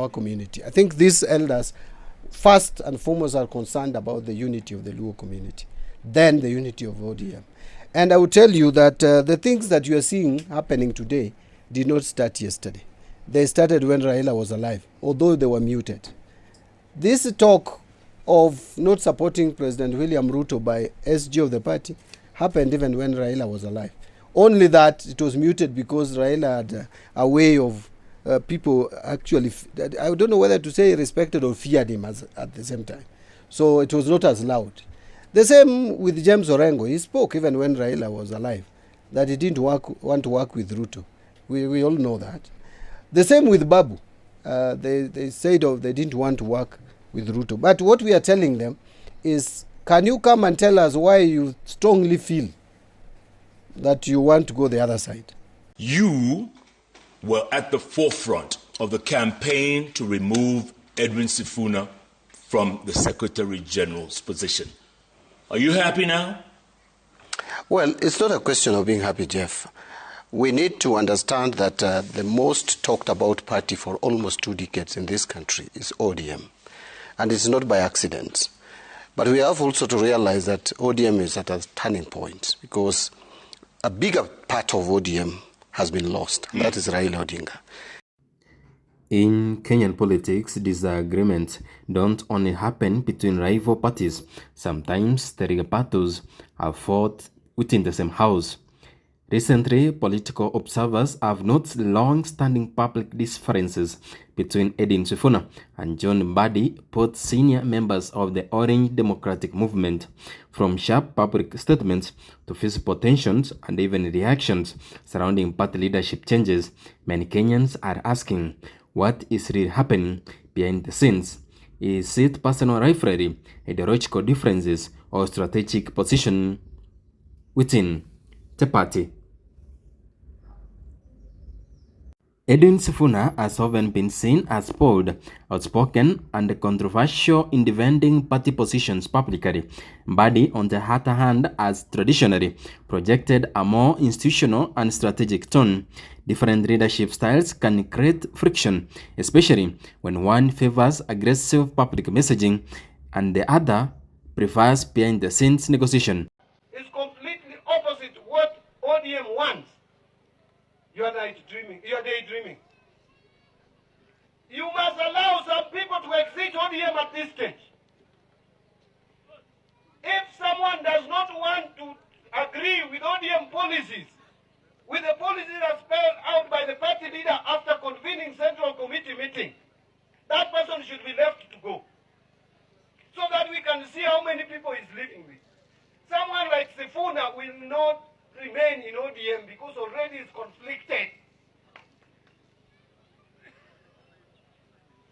our community. I think these elders, first and foremost, are concerned about the unity of the Luo community, then the unity of ODM. And I will tell you that the things that you are seeing happening today did not start yesterday. They started when Raila was alive, although they were muted. This talk of not supporting President William Ruto by SG of the party happened even when Raila was alive. Only that it was muted because Raila had a way of people actually, I don't know whether to say respected or feared him at the same time. So it was not as loud. The same with James Orengo. He spoke even when Raila was alive, that he didn't want to work with Ruto. We all know that. The same with Babu. They said they didn't want to work with Ruto. But what we are telling them is, can you come and tell us why you strongly feel that you want to go the other side? You were at the forefront of the campaign to remove Edwin Sifuna from the Secretary General's position. Are you happy now? Well, it's not a question of being happy, Jeff. We need to understand that the most talked about party for almost 2 decades in this country is ODM. And it's not by accident. But we have also to realize that ODM is at a turning point because a bigger part of ODM has been lost. And that is Raila Odinga. In Kenyan politics, disagreements don't only happen between rival parties. Sometimes the battles are fought within the same house. Recently, political observers have noted long-standing public differences between Edwin Sifuna and John Mbadi, both senior members of the Orange Democratic Movement. From sharp public statements to physical tensions and even reactions surrounding party leadership changes, many Kenyans are asking, what is really happening behind the scenes? Is it personal rivalry, ideological differences, or strategic position within the party? Edwin Sifuna has often been seen as bold, outspoken, and controversial in defending party positions publicly. Mbadi, on the other hand, has traditionally projected a more institutional and strategic tone. Different leadership styles can create friction, especially when one favors aggressive public messaging and the other prefers behind-the-scenes negotiation. It's completely opposite what ODM wants. You are daydreaming. You must allow some people to exit ODM at this stage. If someone does not want to agree with ODM policies, with the policies that spelled out by the party leader after convening Central Committee meeting, that person should be left to go, so that we can see how many people he's living with. Someone like Sifuna will not remain in ODM because already it's conflicted.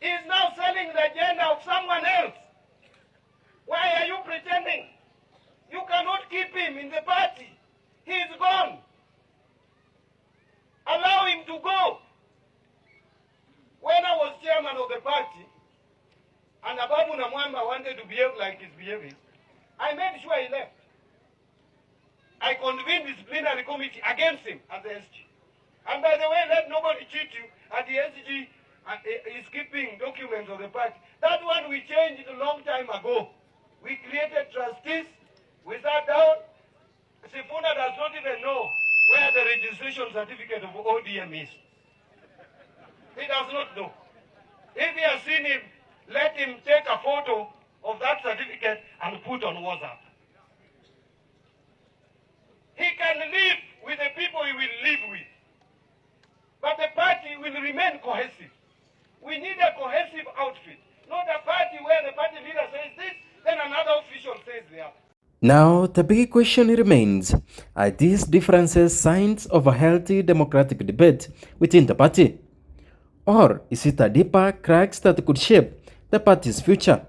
He is now selling the agenda of someone else. Why are you pretending? You cannot keep him in the party. He is gone. Allow him to go. When I was chairman of the party, and Ababu Namwamba wanted to behave like he's behaving, I made sure he left. I convened disciplinary committee against him as the SG. And by the way, let nobody cheat you. At the SG is keeping documents of the party. That one we changed a long time ago. We created trustees. We sat down. Sifuna does not even know where the registration certificate of ODM is. He does not know. If he has seen him, let him take a photo of that certificate and put on WhatsApp. He can live with the people he will live with. But the party will remain cohesive. We need a cohesive outfit, not a party where the party leader says this, then another official says the other. Now, the big question remains, are these differences signs of a healthy democratic debate within the party? Or is it a deeper cracks that could shape the party's future?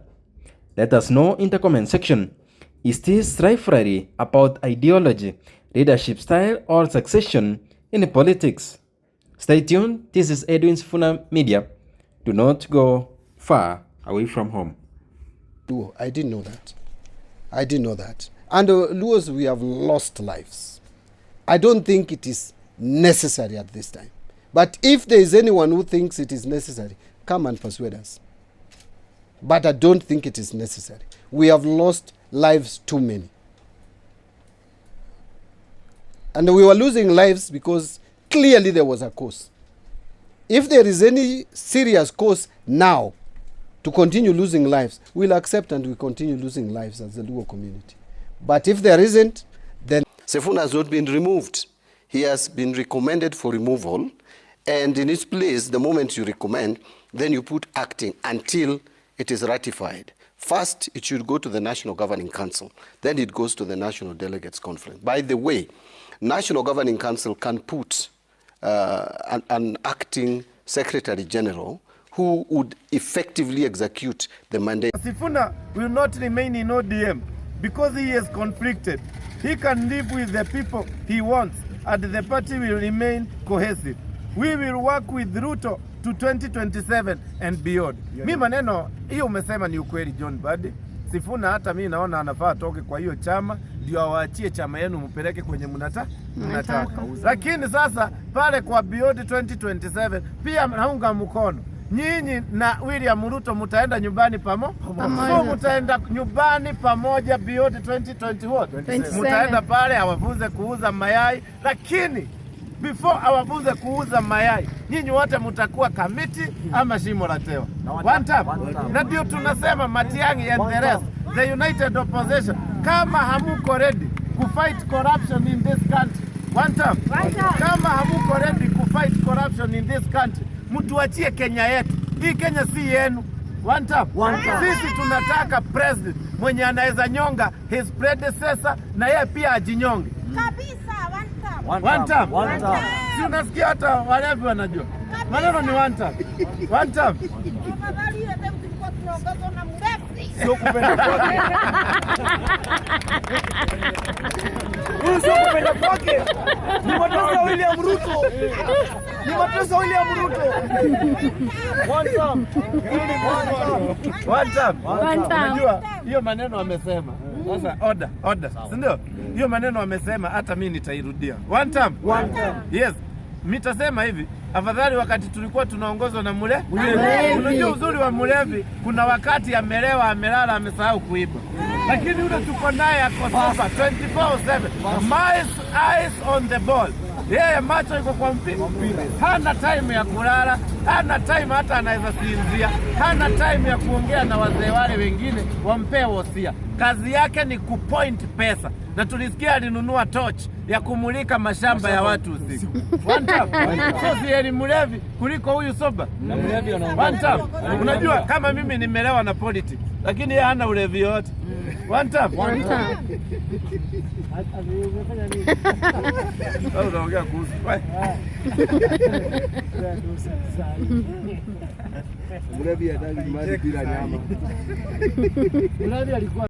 Let us know in the comment section. Is this rivalry about ideology, leadership style, or succession in politics? Stay tuned. This is Edwin Sifuna Media. Do not go far away from home. I didn't know that. And Luos, we have lost lives. I don't think it is necessary at this time. But if there is anyone who thinks it is necessary, come and persuade us. But I don't think it is necessary. We have lost lives too many. And we were losing lives because clearly there was a cause. If there is any serious cause now to continue losing lives, we'll accept and we continue losing lives as the Luo community. But if there isn't, then... Sifuna has not been removed. He has been recommended for removal, and in its place, the moment you recommend, then you put acting until it is ratified. First, it should go to the National Governing Council. Then it goes to the National Delegates Conference. By the way, National Governing Council can put an acting Secretary General who would effectively execute the mandate. Sifuna will not remain in ODM because he is conflicted. He can live with the people he wants, and the party will remain cohesive. We will work with Ruto to 2027 and beyond. Mi maneno hiyo umesema ni ukweli, John Mbadi. Sifuna hata mimi naona anafaa atoke kwa hiyo chama, ndio awaachie chama yenu mpeleke kwenye mnataka. Lakini sasa pale kwa beyond 2027 pia naunga mkono. Nyinyi na William Ruto mtaenda nyumbani pamoja. So mtaenda nyumbani pamoja beyond 2020 mtaenda pale awafunze kuuza mayai, lakini before awafunze kuuza mayai, nyinyi wote mtakuwa kamiti ama shimo la tewa. One time. Na ndio tunasema Matiang'i and the rest, the united opposition, kama hamuko ready to fight corruption in this country. One time. Kama hamuko ready to fight corruption in this country, mtuachie Kenya yetu. Hii Kenya si yenu. One time. Sisi tunataka president mwenye anaweza nyonga his predecessor na yeye pia ajinyonge. Kabisa, one time. Si unasikia hata walevi wanajua. Maneno ni one time. One time. Sio kupenda kwake. Huyu sio kupenda kwake. Ni mateso William Ruto. Ni mateso William Ruto. One time. Unajua hiyo maneno amesema. Sasa order. Si ndio? Hiyo maneno amesema hata mimi nitairudia. One time. Yes. Mitasema hivi, afadhali wakati tulikuwa tunaongozwa na Mulevi. Unajua uzuri wa Mulevi, kuna wakati amelewa, amelala, amesahau kuiba. Lakini yule tuko naye ako soba 24/7. My eyes on the ball. Yeye macho iko kwa mpira. Hana time ya kulala, hana time hata anaweza sinzia. Hana time ya kuongea na wazee wale wengine wampee wosia. Kazi yake ni kupoint pesa. Na tulisikia alinunua torch ya kumulika mashamba ya watu usiku. One time. So si yeye Mulevi kuliko huyu soba. One time. Unajua kama mimi nimelewa na politics, lakini yeye hana ulevi yote. One time. Unaongea kuhusu. Mulevi hataki mali bila nyama. Mulevi alikuwa